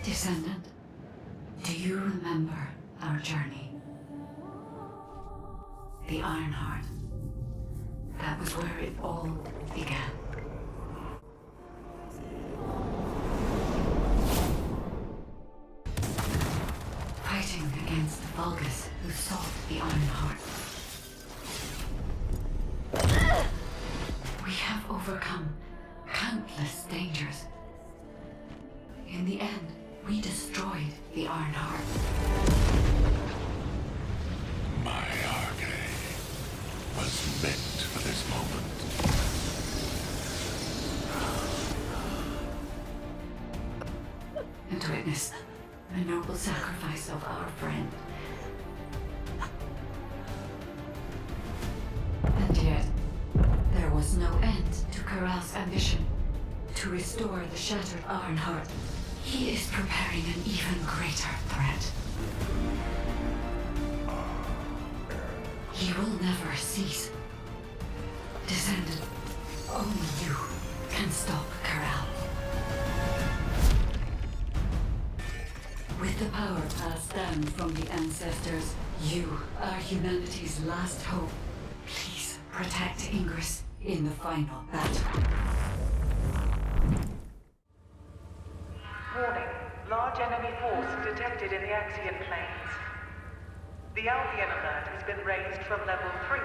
Descendant, do you remember our journey? The Ironheart. That was where it all began. Fighting against the Vulgus who sought the Ironheart. We have overcome countless dangers. In the end, we destroyed the Ironheart. My arcade was meant for this moment. And witness the noble sacrifice of our friend. And yet, there was no end to Corral's ambition to restore the shattered Ironheart. He is preparing an even greater threat. He will never cease. Descendant, only you can stop Corral. With the power passed down from the ancestors, you are humanity's last hope. Please protect Ingress in the final battle. Warning. Large enemy force detected in the Axian plains. The Albion alert has been raised from level 3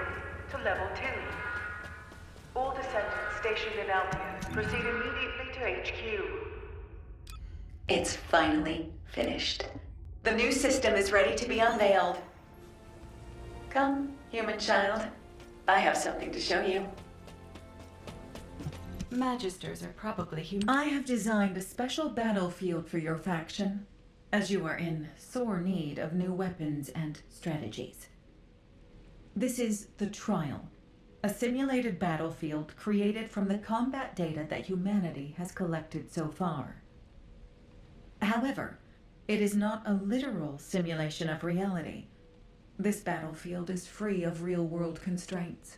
to level 2. All descendants stationed in Albion proceed immediately to HQ. It's finally finished. The new system is ready to be unveiled. Come, human child. I have something to show you. Magisters are probably human. I have designed a special battlefield for your faction, as you are in sore need of new weapons and strategies. This is the Trial, a simulated battlefield created from the combat data that humanity has collected so far. However, it is not a literal simulation of reality. This battlefield is free of real-world constraints.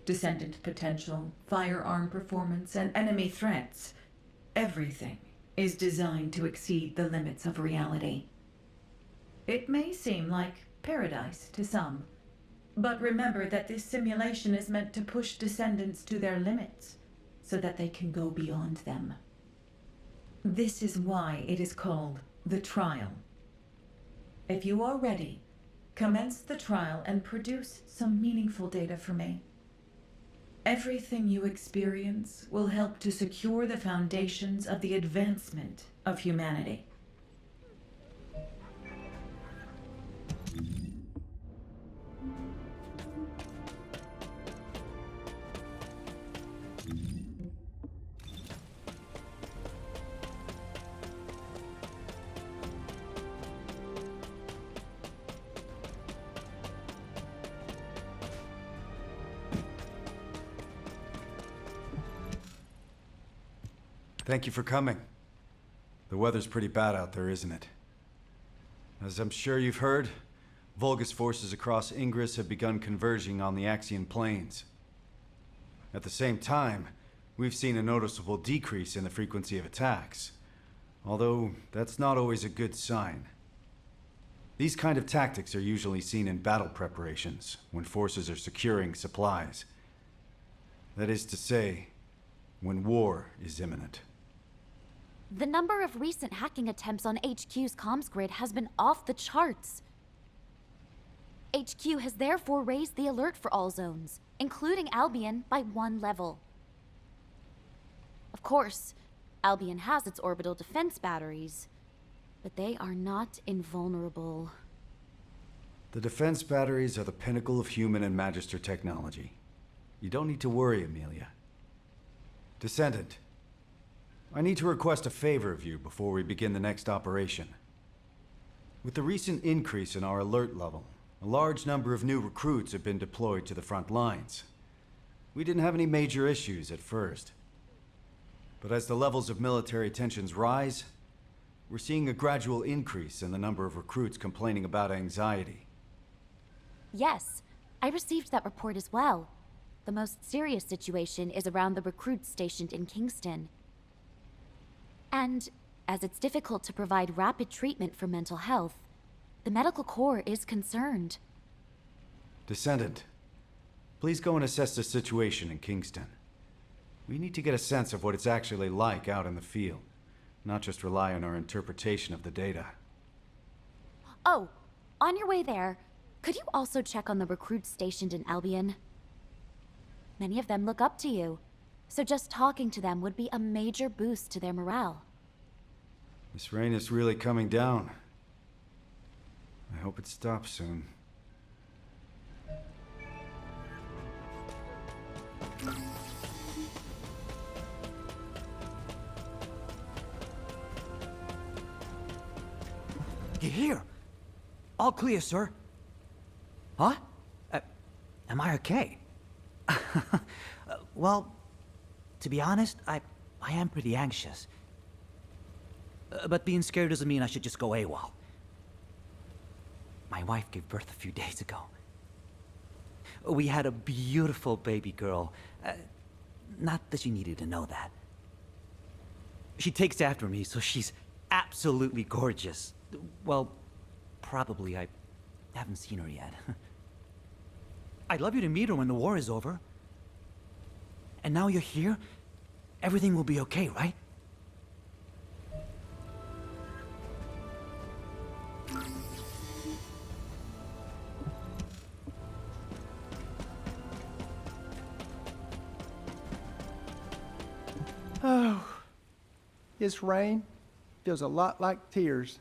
Descendant potential, firearm performance, and enemy threats. Everything is designed to exceed the limits of reality. It may seem like paradise to some, but remember that this simulation is meant to push descendants to their limits, so that they can go beyond them. This is why it is called the Trial. If you are ready, commence the trial and produce some meaningful data for me. Everything you experience will help to secure the foundations of the advancement of humanity. Thank you for coming. The weather's pretty bad out there, isn't it? As I'm sure you've heard, Vulgus forces across Ingress have begun converging on the Axian plains. At the same time, we've seen a noticeable decrease in the frequency of attacks, although that's not always a good sign. These kind of tactics are usually seen in battle preparations, when forces are securing supplies. That is to say, when war is imminent. The number of recent hacking attempts on HQ's comms grid has been off the charts. HQ has therefore raised the alert for all zones, including Albion, by 1 level. Of course, Albion has its orbital defense batteries, but they are not invulnerable. The defense batteries are the pinnacle of human and Magister technology. You don't need to worry, Amelia. Descendant, I need to request a favor of you before we begin the next operation. With the recent increase in our alert level, a large number of new recruits have been deployed to the front lines. We didn't have any major issues at first. But as the levels of military tensions rise, we're seeing a gradual increase in the number of recruits complaining about anxiety. Yes, I received that report as well. The most serious situation is around the recruits stationed in Kingston. And as it's difficult to provide rapid treatment for mental health, the medical corps is concerned. Descendant, please go and assess the situation in Kingston. We need to get a sense of what it's actually like out in the field, not just rely on our interpretation of the data. Oh, on your way there, could you also check on the recruits stationed in Albion? Many of them look up to you, so just talking to them would be a major boost to their morale. This rain is really coming down. I hope it stops soon. You're here. All clear, sir. Huh? Am I okay? Well, to be honest, I am pretty anxious. But being scared doesn't mean I should just go AWOL. My wife gave birth a few days ago. We had a beautiful baby girl. Not that she needed to know that. She takes after me, so she's absolutely gorgeous. Well, probably. I haven't seen her yet. I'd love you to meet her when the war is over. And now you're here, everything will be okay, right? Oh, this rain feels a lot like tears.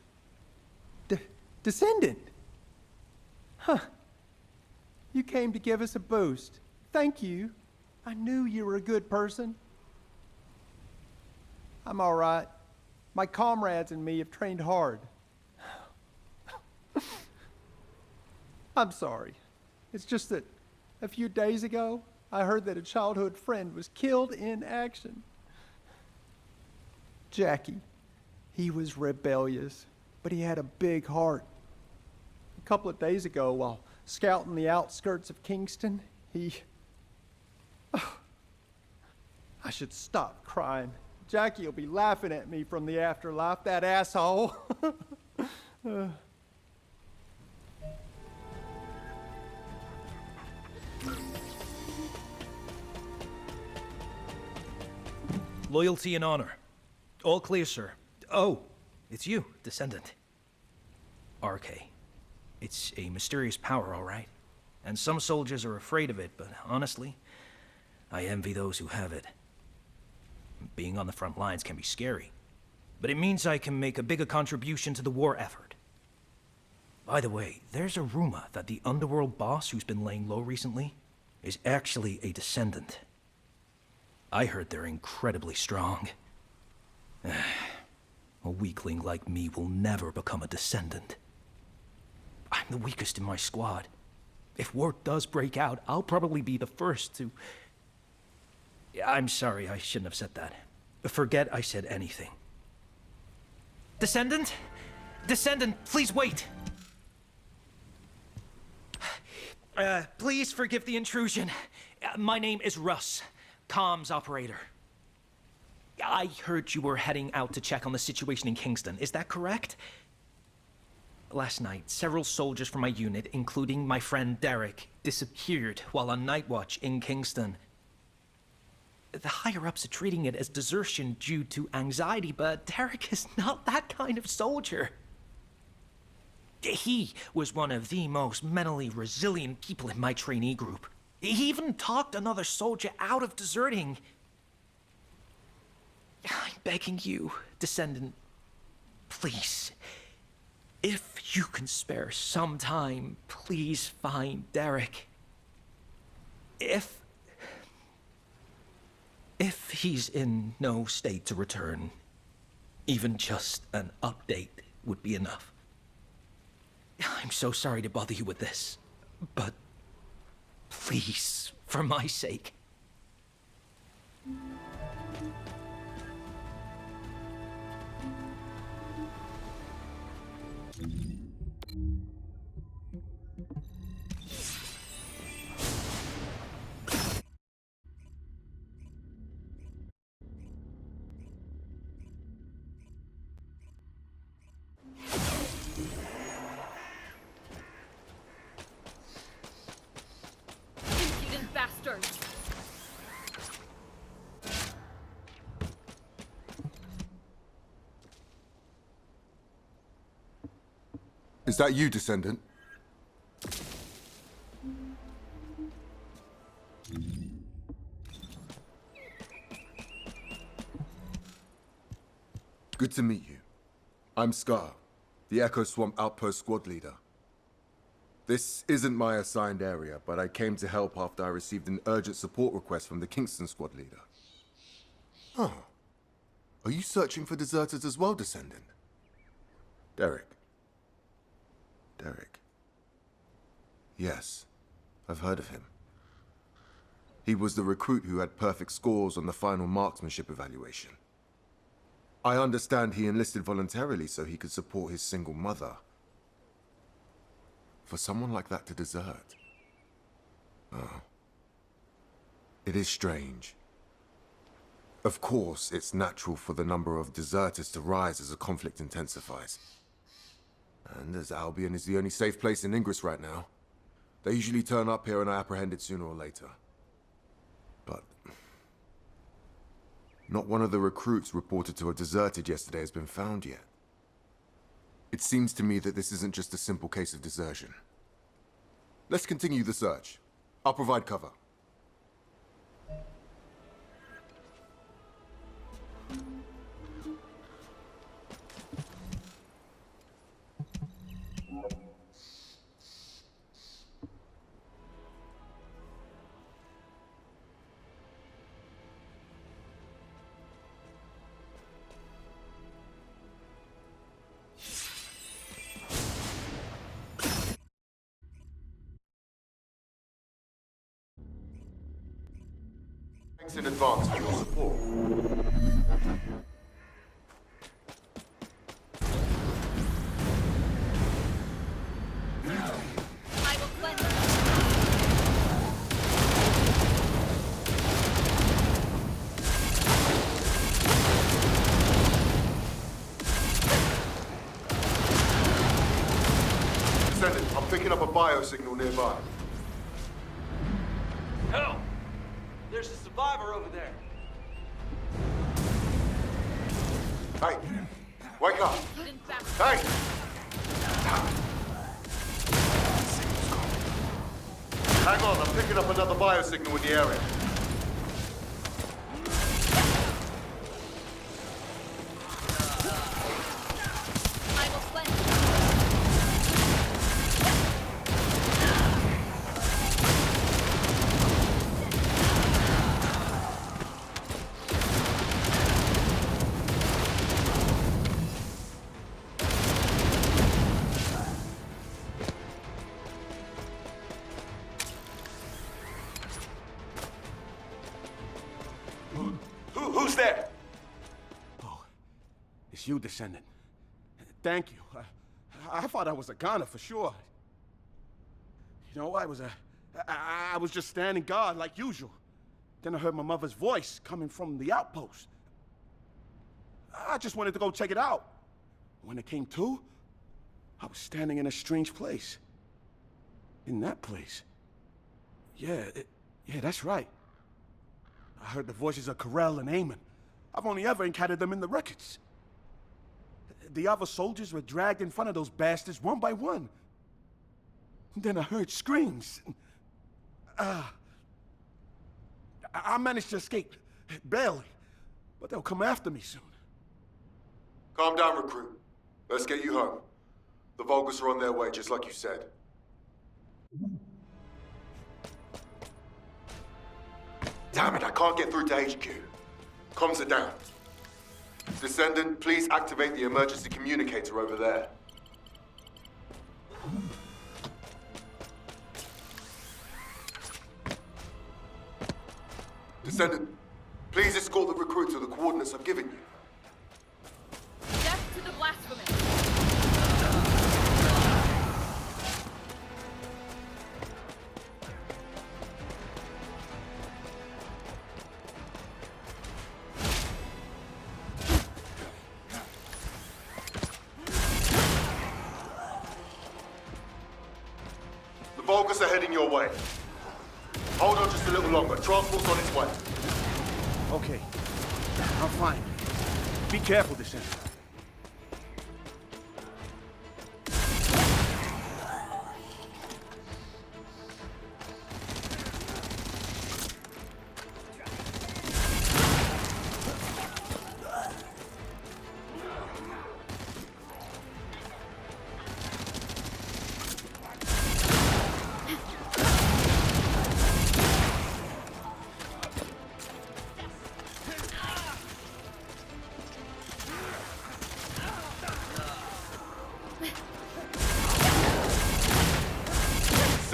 Descendant! Huh. You came to give us a boost. Thank you. I knew you were a good person. I'm all right. My comrades and me have trained hard. I'm sorry. It's just that a few days ago, I heard that a childhood friend was killed in action. Jackie. He was rebellious, but he had a big heart. A couple of days ago, while scouting the outskirts of Kingston, I should stop crying. Jackie will be laughing at me from the afterlife, that asshole. Loyalty and honor. All clear, sir. Oh, it's you, Descendant. RK. It's a mysterious power, all right. And some soldiers are afraid of it, but honestly, I envy those who have it. Being on the front lines can be scary, but it means I can make a bigger contribution to the war effort. By the way, there's a rumor that the underworld boss who's been laying low recently is actually a Descendant. I heard they're incredibly strong. A weakling like me will never become a Descendant. I'm the weakest in my squad. If war does break out, I'll probably be the first to... I'm sorry, I shouldn't have said that. Forget I said anything. Descendant? Descendant, please wait! Please forgive the intrusion. My name is Russ, comms operator. I heard you were heading out to check on the situation in Kingston. Is that correct? Last night, several soldiers from my unit, including my friend Derek, disappeared while on night watch in Kingston. The higher-ups are treating it as desertion due to anxiety, but Derek is not that kind of soldier. He was one of the most mentally resilient people in my trainee group. He even talked another soldier out of deserting. I'm begging you, Descendant, please. If you can spare some time, please find Derek. If he's in no state to return, even just an update would be enough. I'm so sorry to bother you with this, but please, for my sake. Is that you, Descendant? Good to meet you. I'm Scar, the Echo Swamp Outpost Squad Leader. This isn't my assigned area, but I came to help after I received an urgent support request from the Kingston Squad Leader. Huh. Are you searching for deserters as well, Descendant? Derek. Yes, I've heard of him. He was the recruit who had perfect scores on the final marksmanship evaluation. I understand he enlisted voluntarily so he could support his single mother. For someone like that to desert. Oh. It is strange. Of course, it's natural for the number of deserters to rise as the conflict intensifies. And as Albion is the only safe place in Ingress right now, they usually turn up here and are apprehended sooner or later. But not one of the recruits reported to have deserted yesterday has been found yet. It seems to me that this isn't just a simple case of desertion. Let's continue the search. I'll provide cover. Thanks in advance for your support. I will cleanse them. Descendant, I'm picking up a biosignal nearby. Hell! There's a survivor over there. Hey! Wake up! In fact, Hey! Hang on, I'm picking up another biosignal in the area. I will cleanse them. Who's there? Oh, it's you, Descendant. Thank you. I thought I was a goner for sure. You know, I was just standing guard like usual. Then I heard my mother's voice coming from the outpost. I just wanted to go check it out. When it came to, I was standing in a strange place. In that place. Yeah, that's right. I heard the voices of Corell and Eamon. I've only ever encountered them in the records. The other soldiers were dragged in front of those bastards one by one. Then I heard screams. I managed to escape, barely. But they'll come after me soon. Calm down, recruit. Let's get you home. The Vulgus are on their way, just like you said. Damn it, I can't get through to HQ. Comms are down. Descendant, please activate the emergency communicator over there. Descendant, please escort the recruit to the coordinates I've given you. Death to the blasphemous. The Vulgus are heading your way. Hold on just a little longer. Transport's on its way. Okay, I'm fine. Be careful, Descendant.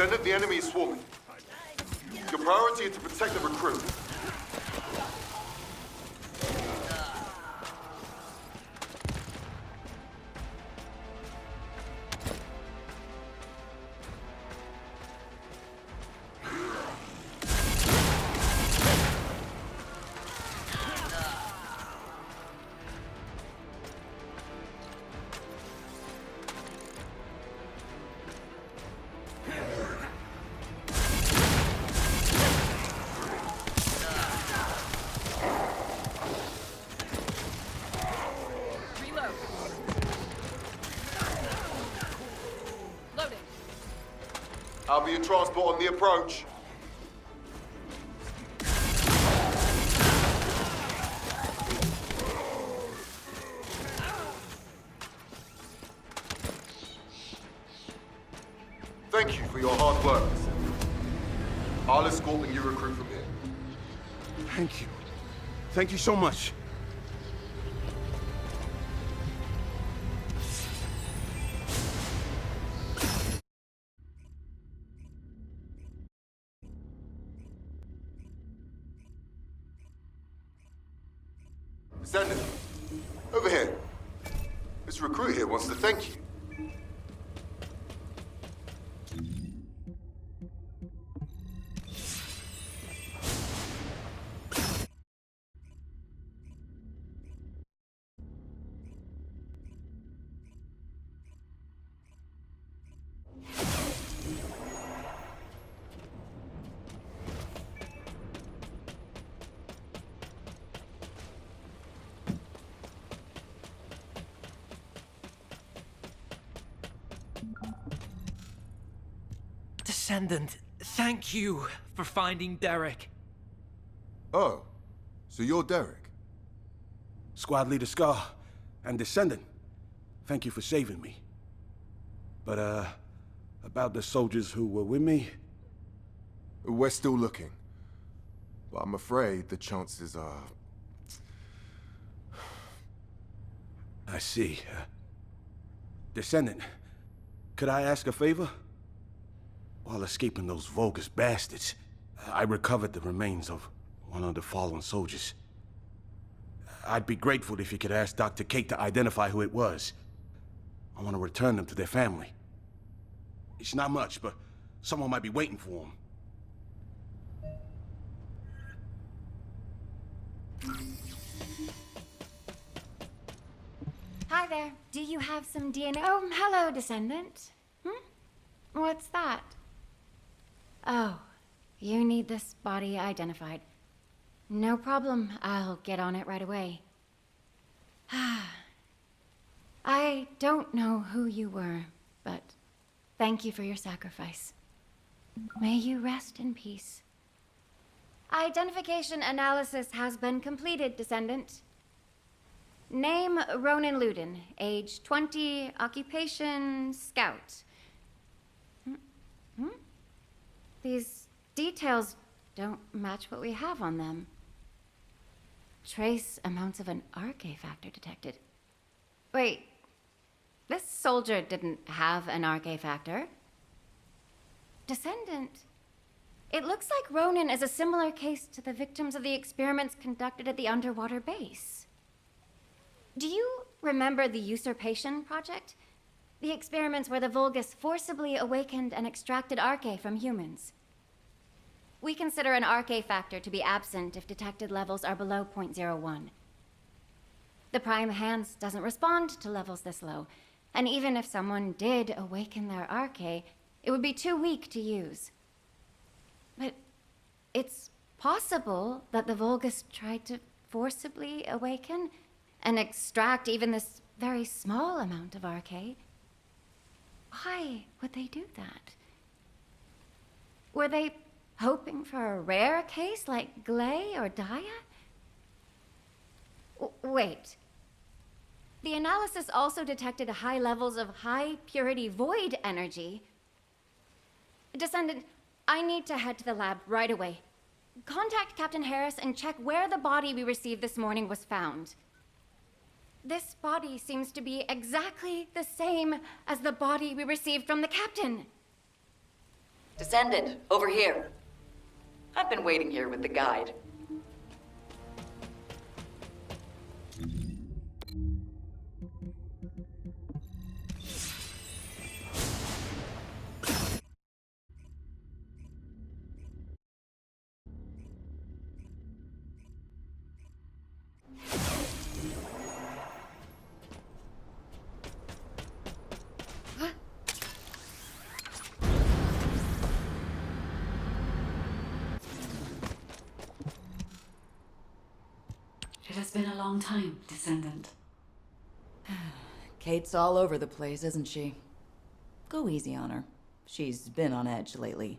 Descendant, the enemy is swarming. Your priority is to protect the recruit. I'll be in transport on the approach. Thank you for your hard work, Descendant. I'll escort the new recruit from here. Thank you. Thank you so much. Descendant, over here. This recruit here wants to thank you. Descendant, thank you for finding Derek. Oh, so you're Derek? Squad Leader Scar and Descendant, thank you for saving me. But, about the soldiers who were with me? We're still looking. But I'm afraid the chances are... I see. Descendant, could I ask a favor? While escaping those Vulgus bastards, I recovered the remains of one of the fallen soldiers. I'd be grateful if you could ask Dr. Kate to identify who it was. I want to return them to their family. It's not much, but someone might be waiting for them. Hi there. Do you have some DNA? Oh, hello, Descendant. What's that? Oh, you need this body identified. No problem. I'll get on it right away. I don't know who you were, but thank you for your sacrifice. May you rest in peace. Identification analysis has been completed, Descendant. Name Ronan Luden, age 20, occupation scout. These details don't match what we have on them. Trace amounts of an RK factor detected. Wait, this soldier didn't have an RK factor. Descendant. It looks like Ronan is a similar case to the victims of the experiments conducted at the underwater base. Do you remember the Usurpation Project? The experiments where the Vulgus forcibly awakened and extracted RK from humans. We consider an RK factor to be absent if detected levels are below 0.01. The Prime Hands doesn't respond to levels this low, and even if someone did awaken their RK, it would be too weak to use. But it's possible that the Vulgus tried to forcibly awaken and extract even this very small amount of RK. Why would they do that? Were they hoping for a rare case like Glay or Daya? Wait. The analysis also detected high levels of high-purity void energy. Descendant, I need to head to the lab right away. Contact Captain Harris and check where the body we received this morning was found. This body seems to be exactly the same as the body we received from the captain. Descendant, over here. I've been waiting here with the guide. It has been a long time, Descendant. Kate's all over the place, isn't she? Go easy on her. She's been on edge lately.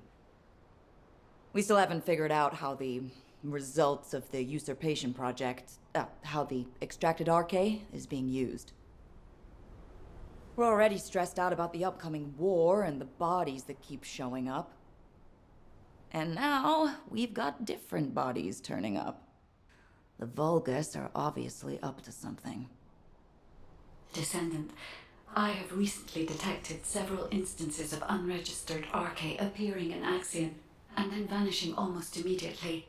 We still haven't figured out how the results of the usurpation project, how the extracted RK is being used. We're already stressed out about the upcoming war and the bodies that keep showing up. And now, we've got different bodies turning up. The Vulgus are obviously up to something. Descendant, I have recently detected several instances of unregistered RK appearing in Axion and then vanishing almost immediately.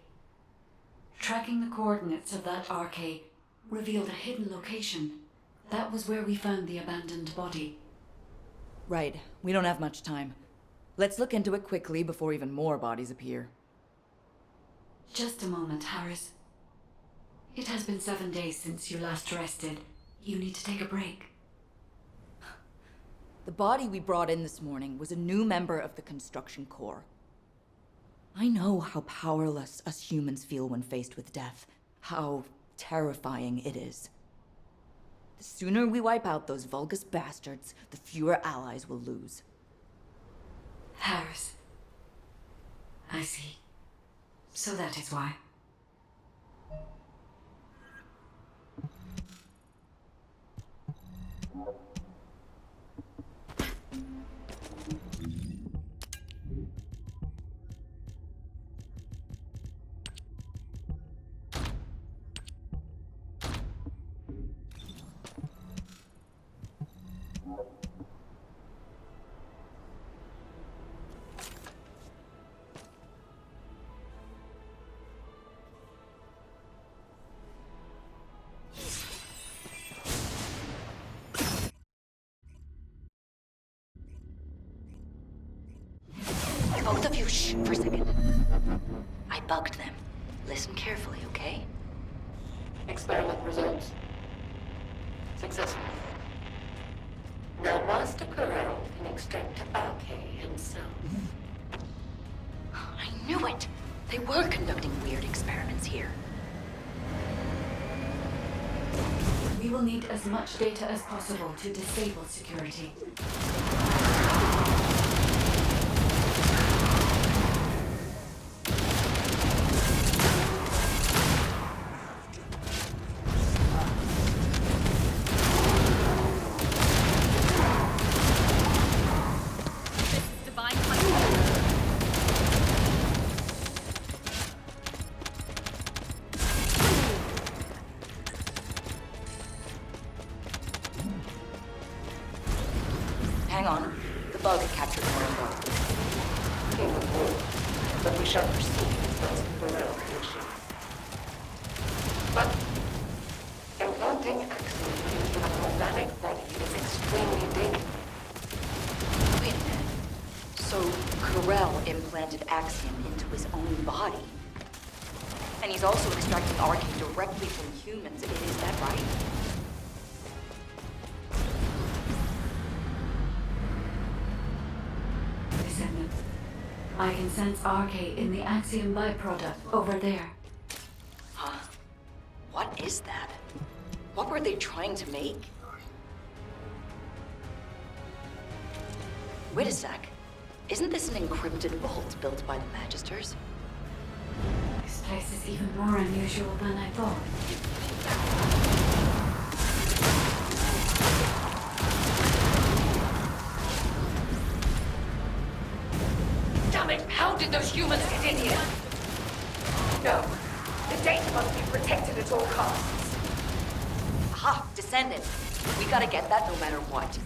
Tracking the coordinates of that RK revealed a hidden location. That was where we found the abandoned body. Right. We don't have much time. Let's look into it quickly before even more bodies appear. Just a moment, Harris. It has been 7 days since you last rested. You need to take a break. The body we brought in this morning was a new member of the Construction Corps. I know how powerless us humans feel when faced with death. How terrifying it is. The sooner we wipe out those Vulgus bastards, the fewer allies we'll lose. Harris. I see. So that is why. Both of you, shh, for a second. I bugged them. Listen carefully, okay? Experiment results. Successful. Now Master Corral can extract RK himself. I knew it! They were conducting weird experiments here. We will need as much data as possible to disable security. Hang on. The bug captured more info. Capable, but we shall proceed as Master Corral wishes. But implanting Axiom into a organic body is extremely dangerous. Wait a minute. So, Corell implanted Axiom into his own body. And he's also extracting RK directly from humans. Is that right? Descendant, I can sense RK in the Axiom byproduct over there. Huh? What is that? What were they trying to make? Wait a sec. Isn't this an encrypted vault built by the Magisters? This place is even more unusual than I thought. Damn it! How did those humans get in here? No. The data must be protected at all costs. Aha! Descendant. We gotta get that no matter what.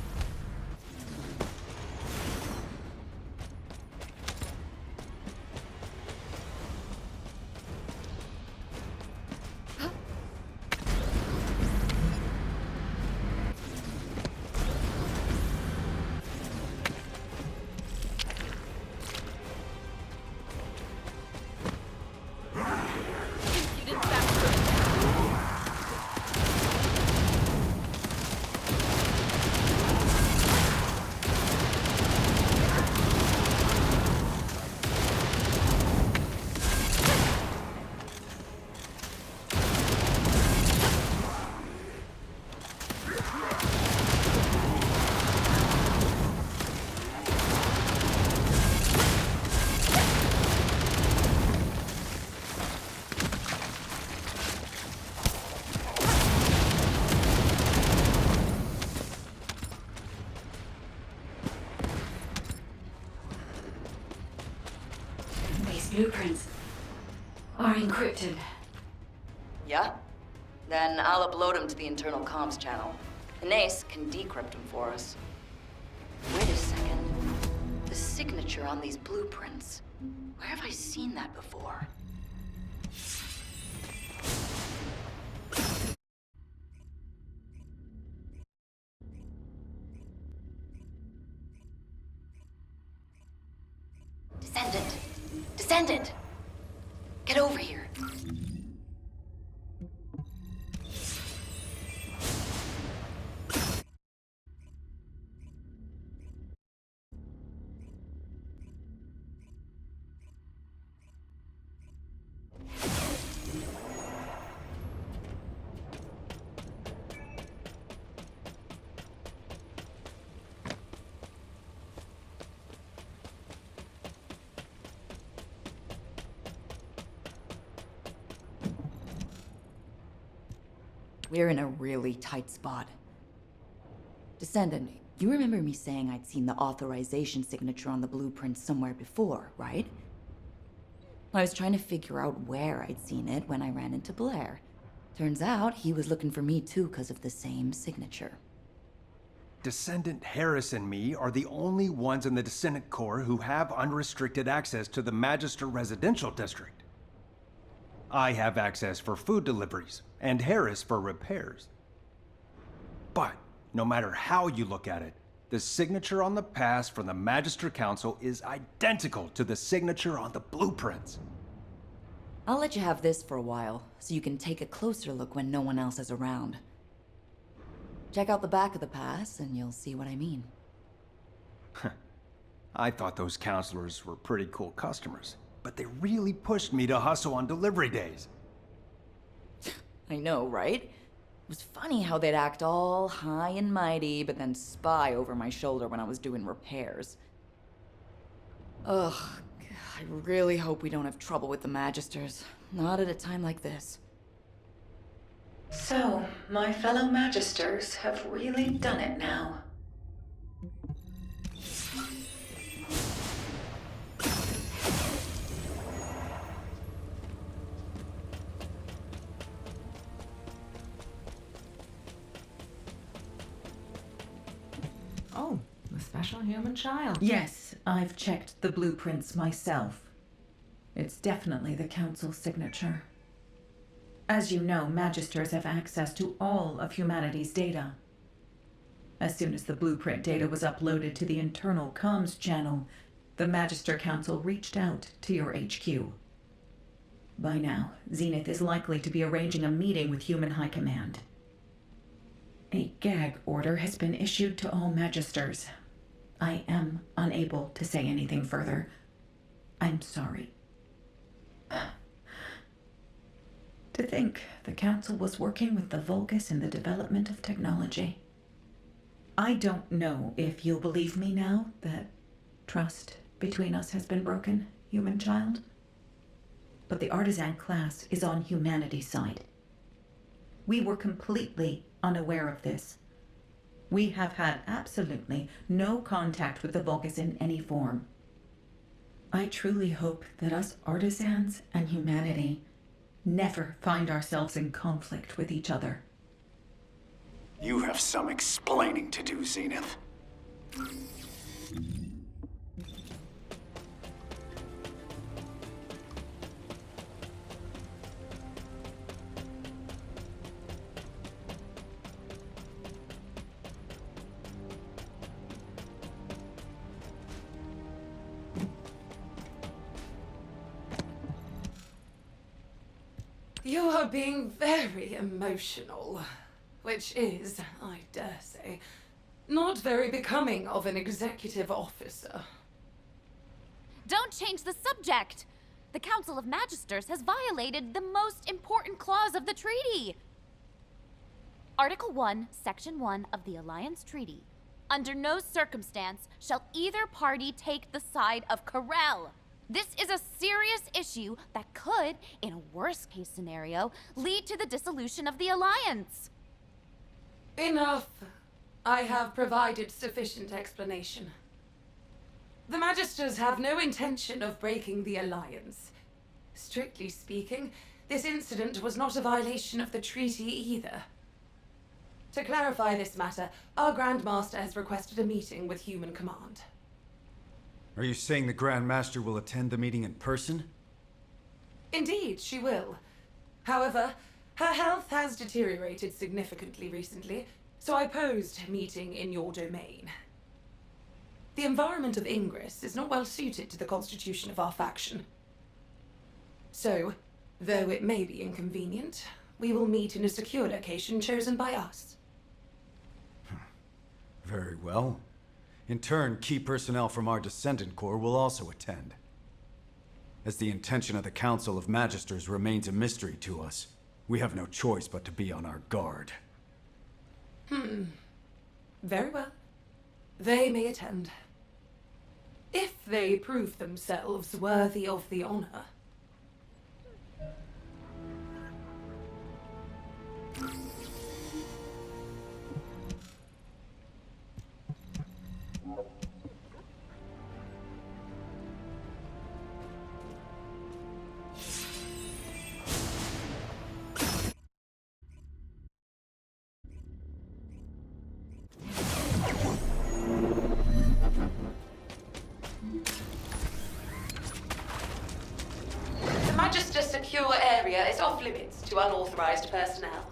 blueprints are encrypted. Yeah? Then I'll upload them to the internal comms channel. Inace can decrypt them for us. Wait a second. The signature on these blueprints. Where have I seen that before? Descendant! Descendant! Get over here. We're in a really tight spot. Descendant, you remember me saying I'd seen the authorization signature on the blueprint somewhere before, right? I was trying to figure out where I'd seen it when I ran into Blair. Turns out he was looking for me too because of the same signature. Descendant Harris and me are the only ones in the Descendant Corps who have unrestricted access to the Magister Residential District. I have access for food deliveries, and Harris for repairs. But, no matter how you look at it, the signature on the pass from the Magister Council is identical to the signature on the blueprints. I'll let you have this for a while, so you can take a closer look when no one else is around. Check out the back of the pass, and you'll see what I mean. I thought those counselors were pretty cool customers, but they really pushed me to hustle on delivery days. I know, right? It was funny how they'd act all high and mighty, but then spy over my shoulder when I was doing repairs. Ugh, I really hope we don't have trouble with the Magisters. Not at a time like this. So, my fellow Magisters have really done it now. Oh, the special human child. Yes, I've checked the blueprints myself. It's definitely the Council's signature. As you know, Magisters have access to all of humanity's data. As soon as the blueprint data was uploaded to the internal comms channel, the Magister Council reached out to your HQ. By now, Zenith is likely to be arranging a meeting with Human High Command. A gag order has been issued to all Magisters. I am unable to say anything further. I'm sorry. To think the Council was working with the Vulgus in the development of technology. I don't know if you'll believe me now that trust between us has been broken, human child. But the artisan class is on humanity's side. We were completely unaware of this. We have had absolutely no contact with the Vulgus in any form. I truly hope that us artisans and humanity never find ourselves in conflict with each other. You have some explaining to do, Zenith. You are being very emotional, which is, I dare say, not very becoming of an executive officer. Don't change the subject! The Council of Magisters has violated the most important clause of the treaty. Article 1, Section 1 of the Alliance Treaty. Under no circumstance shall either party take the side of Corel. This is a serious issue that could, in a worst-case scenario, lead to the dissolution of the Alliance. Enough. I have provided sufficient explanation. The Magisters have no intention of breaking the Alliance. Strictly speaking, this incident was not a violation of the treaty either. To clarify this matter, our Grand Master has requested a meeting with Human Command. Are you saying the Grand Master will attend the meeting in person? Indeed, she will. However, her health has deteriorated significantly recently, so I posed meeting in your domain. The environment of Ingress is not well suited to the constitution of our faction. So, though it may be inconvenient, we will meet in a secure location chosen by us. Very well. In turn, key personnel from our Descendant Corps will also attend. As the intention of the Council of Magisters remains a mystery to us, we have no choice but to be on our guard. Very well. They may attend. If they prove themselves worthy of the honor. The Magister secure area is off limits to unauthorized personnel.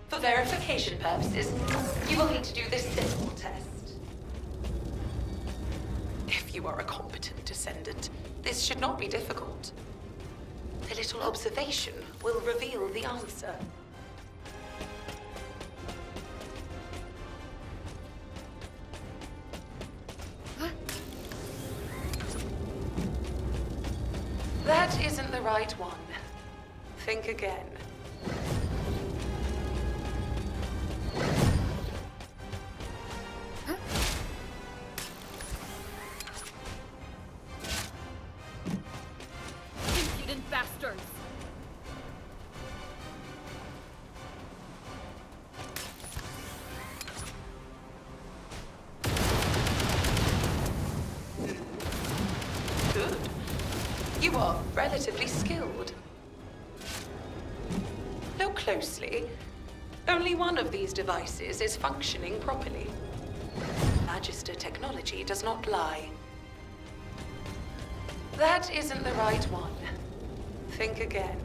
For verification purposes, you will need to do this simple test. If you are a competent Descendant, this should not be difficult. A little observation will reveal the answer. That isn't the right one. Think again. Impudent bastards! Good. You are relatively skilled. Look closely. Only one of these devices is functioning properly. Magister technology does not lie. That isn't the right one. Think again.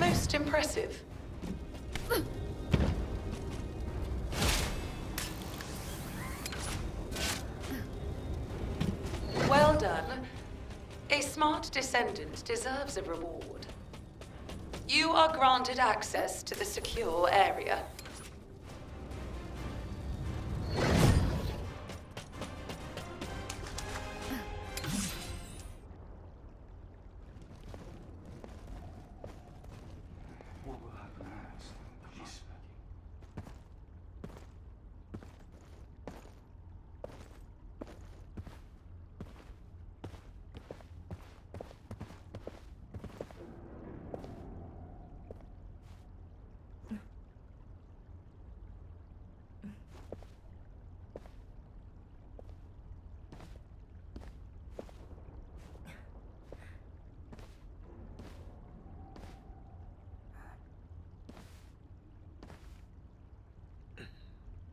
Most impressive. Well done. A smart Descendant deserves a reward. You are granted access to the secure area.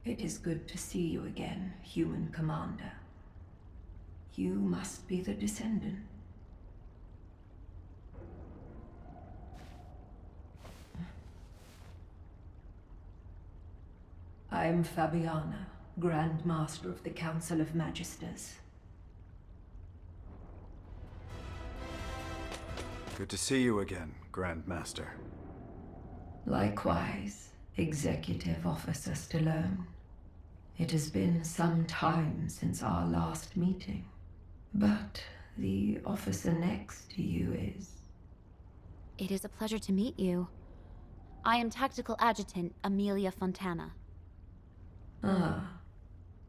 It is good to see you again, Human Commander. You must be the Descendant. I am Fabiana, Grand Master of the Council of Magisters. Good to see you again, Grandmaster. Likewise, Executive Officer Stallone. It has been some time since our last meeting, but the officer next to you is... It is a pleasure to meet you. I am Tactical Adjutant Amelia Fontana. Ah,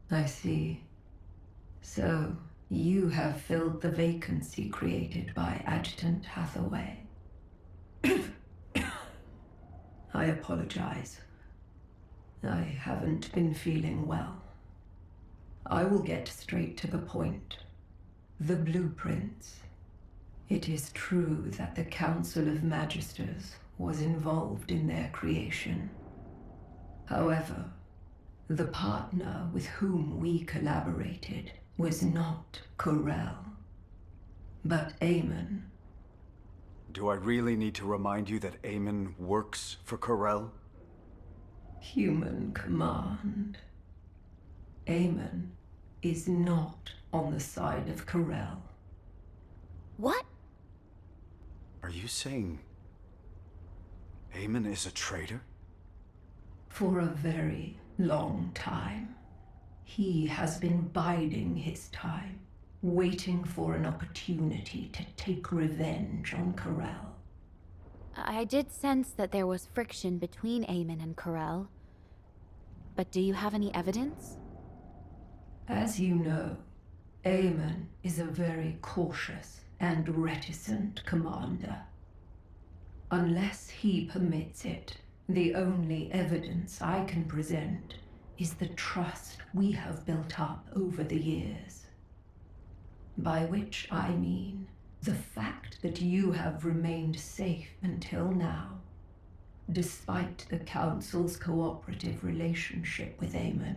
I see. So, you have filled the vacancy created by Adjutant Hathaway. I apologize. I haven't been feeling well. I will get straight to the point. The blueprints. It is true that the Council of Magisters was involved in their creation. However, the partner with whom we collaborated was not Corel, but Eamon. Do I really need to remind you that Eamon works for Corel? Human command. Eamon is not on the side of Corel. What? Are you saying Eamon is a traitor? For a very long time. He has been biding his time, waiting for an opportunity to take revenge on Corel. I did sense that there was friction between Eamon and Corel. But do you have any evidence? As you know, Eamon is a very cautious and reticent commander. Unless he permits it, the only evidence I can present is the trust we have built up over the years. By which I mean the fact that you have remained safe until now, despite the Council's cooperative relationship with Eamon,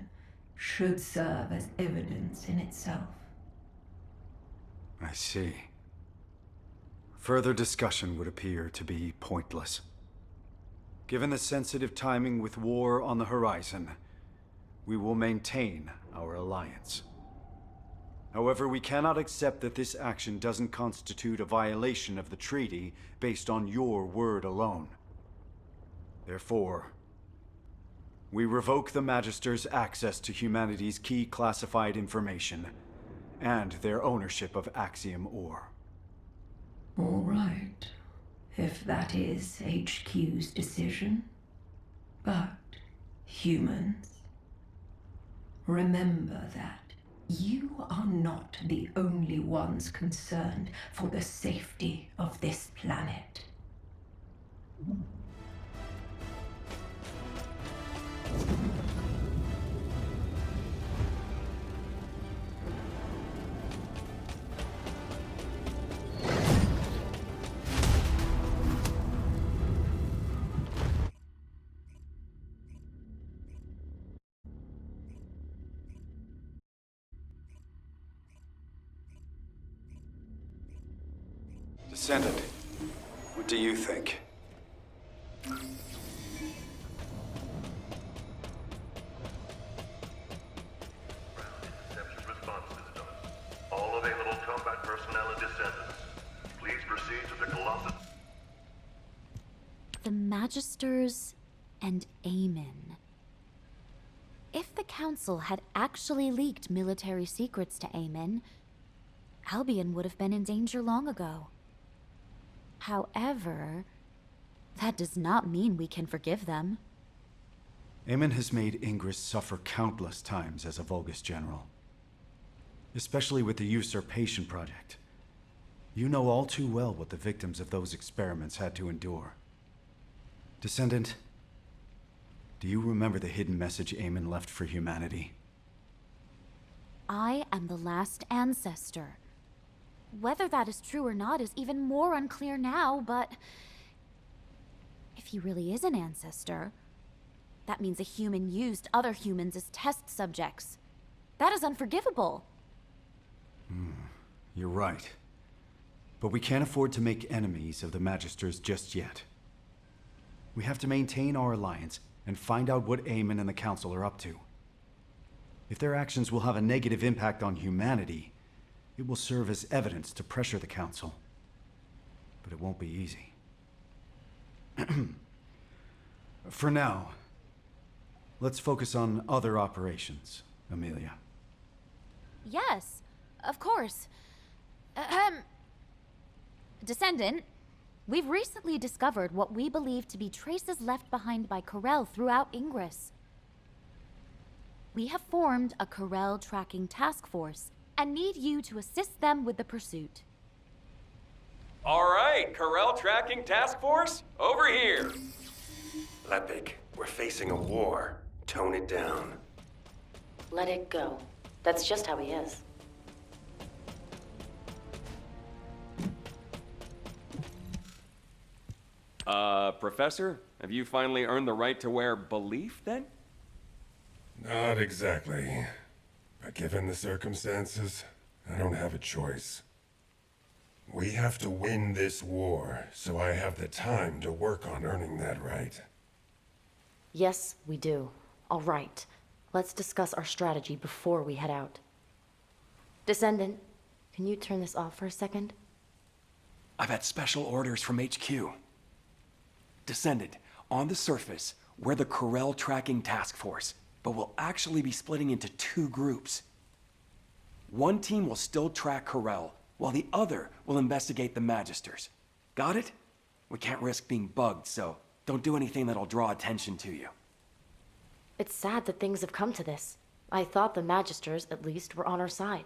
should serve as evidence in itself. I see. Further discussion would appear to be pointless. Given the sensitive timing with war on the horizon, we will maintain our alliance. However, we cannot accept that this action doesn't constitute a violation of the treaty based on your word alone. Therefore, we revoke the Magister's access to humanity's key classified information and their ownership of Axiom ore. All right, if that is HQ's decision. But, humans, remember that you are not the only ones concerned for the safety of this planet. Descendant, what do you think? All available combat personnel and descendants, please proceed to the Colossus. The Magisters and Eamon. If the Council had actually leaked military secrets to Eamon, Albion would have been in danger long ago. However, that does not mean we can forgive them. Eamon has made Ingress suffer countless times as a Vulgus general. Especially with the Usurpation Project. You know all too well what the victims of those experiments had to endure. Descendant, do you remember the hidden message Eamon left for humanity? I am the last ancestor. Whether that is true or not is even more unclear now, but if he really is an ancestor, that means a human used other humans as test subjects. That is unforgivable. You're right. But we can't afford to make enemies of the Magisters just yet. We have to maintain our alliance and find out what Eamon and the Council are up to. If their actions will have a negative impact on humanity, it will serve as evidence to pressure the Council. but it won't be easy. For now, let's focus on other operations, Amelia. Yes, of course. Descendant, we've recently discovered what we believe to be traces left behind by Corel throughout Ingress. We have formed a Corel tracking task force and need you to assist them with the pursuit. All right, Corel Tracking Task Force, over here. Lepik, we're facing a war. Tone it down. Let it go. That's just how he is. Professor, have you finally earned the right to wear belief, then? Not exactly. But given the circumstances, I don't have a choice. We have to win this war, so I have the time to work on earning that right. Yes, we do. All right. Let's discuss our strategy before we head out. Descendant, can you turn this off for a second? I've had special orders from HQ. Descendant, on the surface, we're the Corel Tracking Task Force, but we'll actually be splitting into 2 groups. One team will still track Corel, while the other will investigate the Magisters. Got it? We can't risk being bugged, so don't do anything that'll draw attention to you. It's sad that things have come to this. I thought the Magisters, at least, were on our side.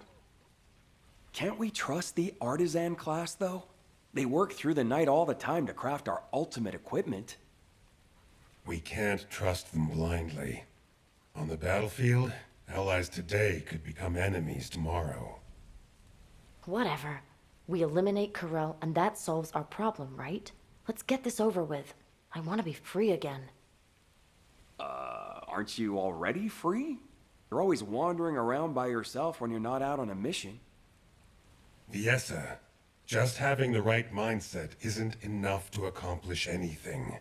Can't we trust the Artisan class, though? They work through the night all the time to craft our ultimate equipment. We can't trust them blindly. On the battlefield, allies today could become enemies tomorrow. Whatever. We eliminate Corel, and that solves our problem, right? Let's get this over with. I want to be free again. Aren't you already free? You're always wandering around by yourself when you're not out on a mission. Viessa, just having the right mindset isn't enough to accomplish anything.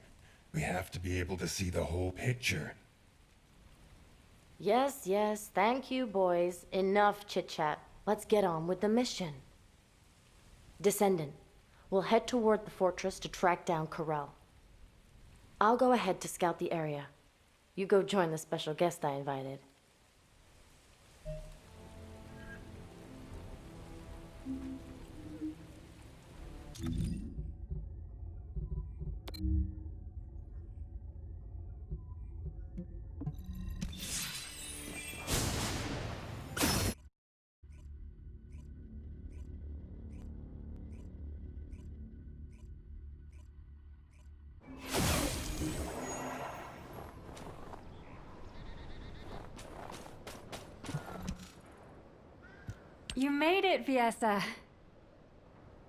We have to be able to see the whole picture. Yes, thank you, boys. Enough chit-chat. Let's get on with the mission. Descendant, we'll head toward the fortress to track down Corel. I'll go ahead to scout the area. You go join the special guest I invited. You made it, Viessa.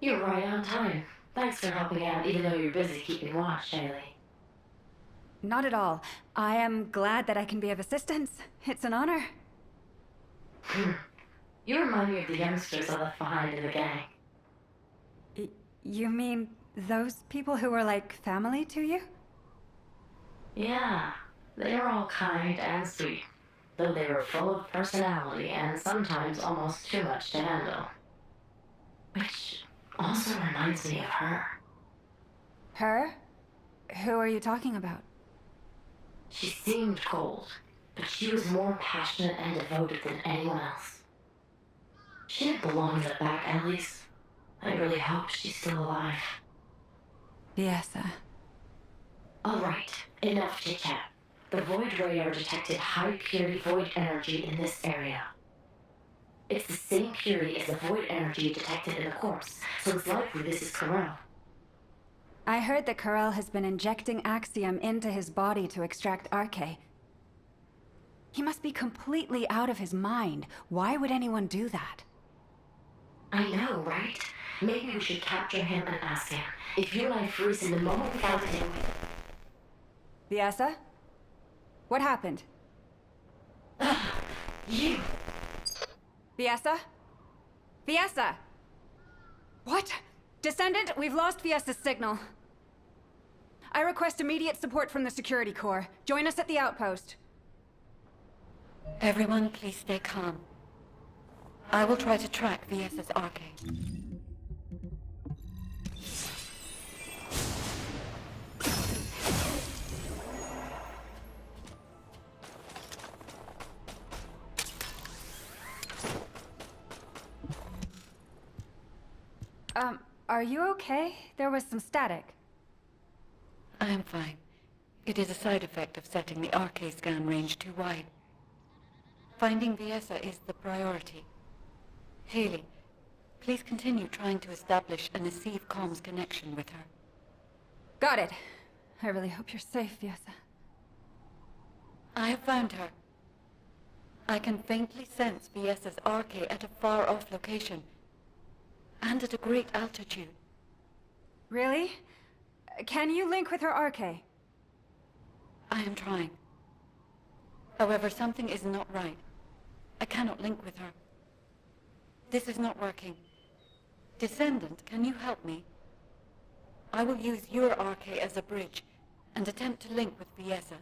You're right on time. Thanks for helping out, even though you're busy keeping watch, Shaylee. Not at all. I am glad that I can be of assistance. It's an honor. You remind me of the youngsters I left behind in the gang. You mean those people who were like family to you? Yeah, they were all kind and sweet, though they were full of personality and sometimes almost too much to handle. Which also reminds me of her. Her? Who are you talking about? She seemed cold, but she was more passionate and devoted than anyone else. She didn't belong in the back alleys. I really hope she's still alive. Viessa. All right, enough chit-chat. The Void Radar detected high-purity void energy in this area. It's the same purity as the void energy detected in the corpse, so it's likely this is Corel. I heard that Corel has been injecting Axiom into his body to extract Arche. He must be completely out of his mind. Why would anyone do that? I know, right? Maybe we should capture him and ask him. If you and I freeze him the moment we found him... Viessa? What happened? You! Viessa? Viessa! What? Descendant, we've lost Viessa's signal. I request immediate support from the Security Corps. Join us at the outpost. Everyone, please stay calm. I will try to track Viessa's Arche. Are you okay? There was some static. I am fine. It is a side effect of setting the RK scan range too wide. Finding Viessa is the priority. Haley, please continue trying to establish a Nasiv comms connection with her. Got it. I really hope you're safe, Viessa. I have found her. I can faintly sense Viessa's RK at a far-off location, and at a great altitude. Really? Can you link with her RK? I am trying. However, something is not right. I cannot link with her. This is not working. Descendant, can you help me? I will use your RK as a bridge, and attempt to link with Viessa.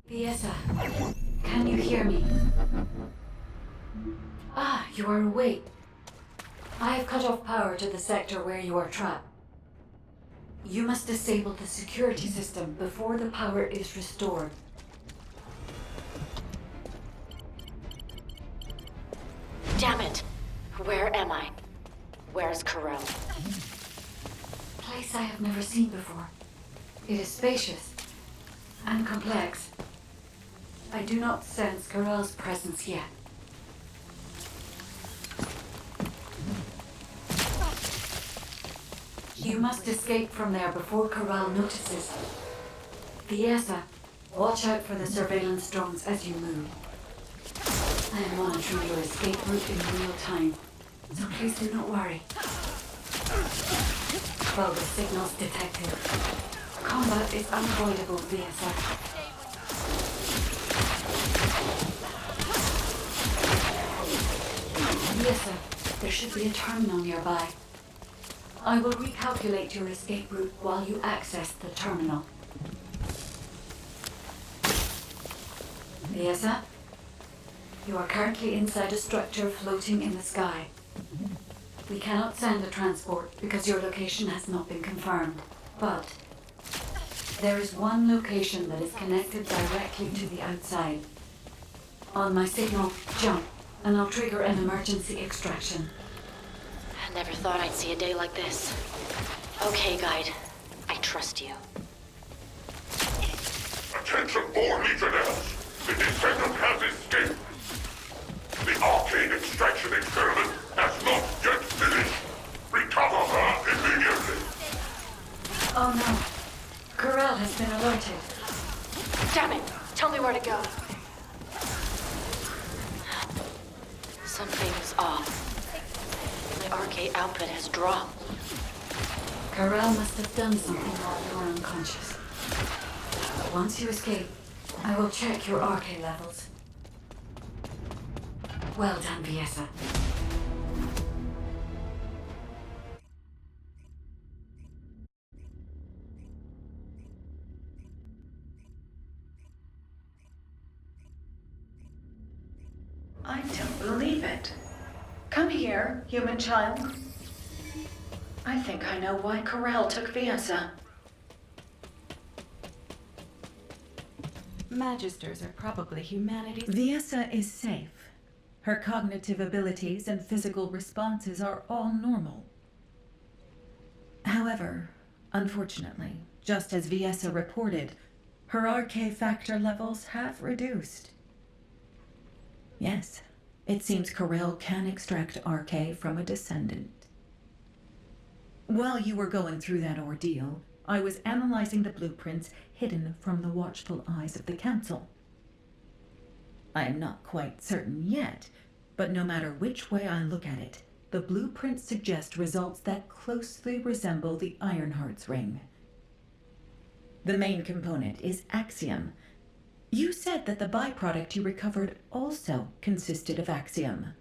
Viessa, can you hear me? Ah, you are awake. I have cut off power to the sector where you are trapped. You must disable the security system before the power is restored. Damn it! Where am I? Where's Corell? A place I have never seen before. It is spacious and complex. I do not sense Corell's presence yet. You must escape from there before Corell notices. Viessa, watch out for the surveillance drones as you move. I am monitoring your escape route in real time, so please do not worry. Bogus signals detected. Combat is unavoidable, Viessa. Yes, sir. There should be a terminal nearby. I will recalculate your escape route while you access the terminal. Viessa, you are currently inside a structure floating in the sky. We cannot send a transport because your location has not been confirmed. But there is one location that is connected directly to the outside. On my signal, jump, and I'll trigger an emergency extraction. I never thought I'd see a day like this. Okay, Guide. I trust you. Attention all Legionnaires! The Descendant has escaped! The arcane extraction experiment has not yet finished! Recover her immediately! Oh no. Corell has been alerted. Damn it! Tell me where to go. Something's off. My RK output has dropped. Corell must have done something while you were unconscious. Once you escape, I will check your RK levels. Well done, Viessa. I don't believe it. Come here, human child. I think I know why Corell took Viessa. Magisters are probably humanity's... Viessa is safe. Her cognitive abilities and physical responses are all normal. However, unfortunately, just as Viessa reported, her RK factor levels have reduced. Yes, it seems Corell can extract RK from a descendant. While you were going through that ordeal, I was analyzing the blueprints hidden from the watchful eyes of the Council. I am not quite certain yet, but no matter which way I look at it, the blueprints suggest results that closely resemble the Ironheart's ring. The main component is Axiom. You said that the byproduct you recovered also consisted of Axiom.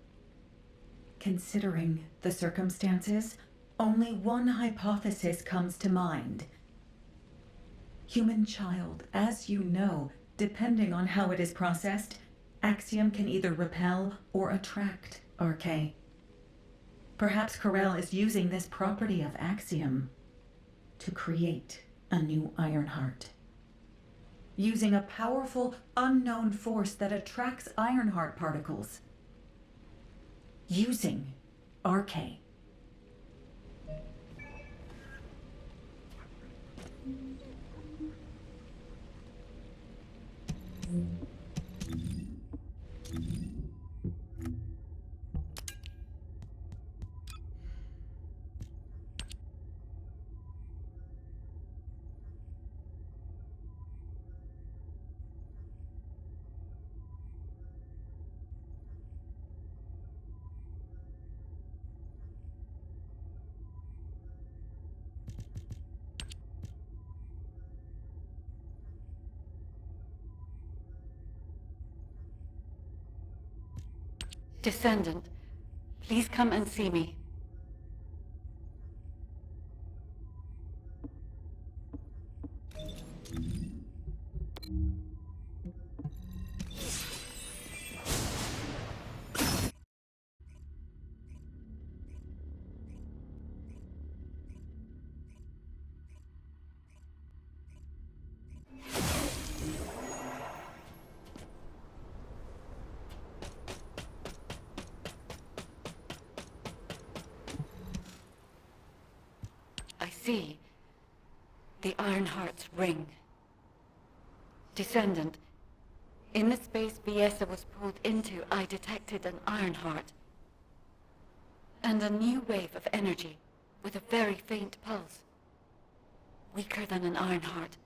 Considering the circumstances, only one hypothesis comes to mind. Human child, as you know, depending on how it is processed, Axiom can either repel or attract RK. Perhaps Corel is using this property of Axiom to create a new Ironheart. Using a powerful, unknown force that attracts Ironheart particles. Using RK. Descendant, please come and see me. I see. The Ironheart's ring. Descendant, in the space Viessa was pulled into, I detected an Ironheart. And a new wave of energy, with a very faint pulse. Weaker than an Ironheart,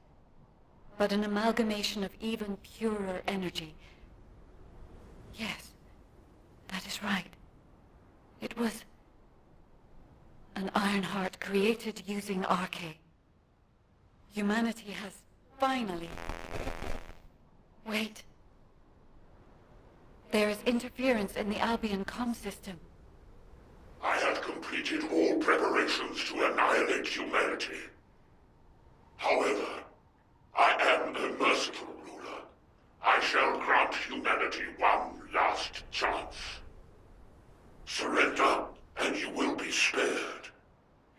but an amalgamation of even purer energy. Yes, that is right. It was an Ironheart created using RK. Humanity has finally... Wait. There is interference in the Albion comm system. I have completed all preparations to annihilate humanity. However, I am a merciful ruler. I shall grant humanity one last chance. Surrender, and you will be spared.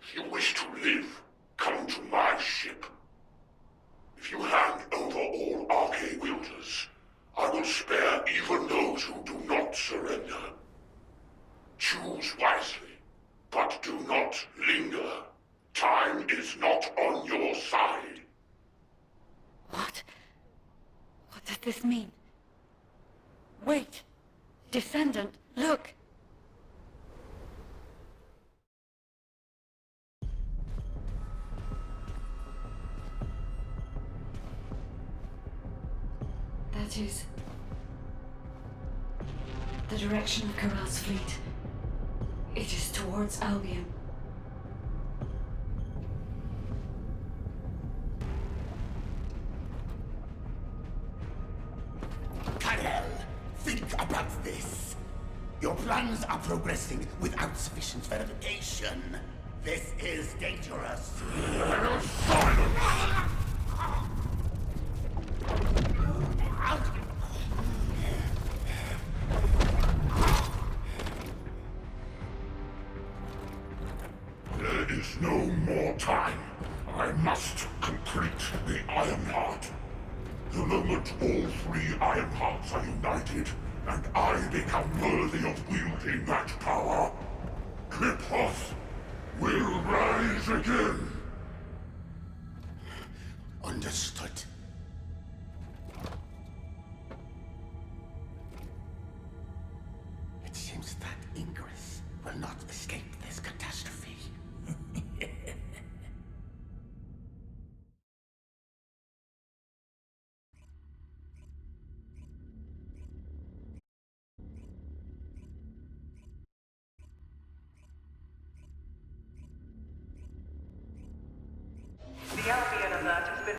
If you wish to live, come to my ship. If you hand over all RK wielders, I will spare even those who do not surrender. Choose wisely, but do not linger. Time is not on your side. What? What does this mean? Wait! Descendant, look! That is... the direction of Corel's fleet. It is towards Albion. Karel, think about this. Your plans are progressing without sufficient verification. This is dangerous. There is no more time. I must complete the Ironheart. The moment all three Ironhearts are united, and I become worthy of wielding that power, Cliphoth will rise again. Understood. It seems that Ingress will not escape.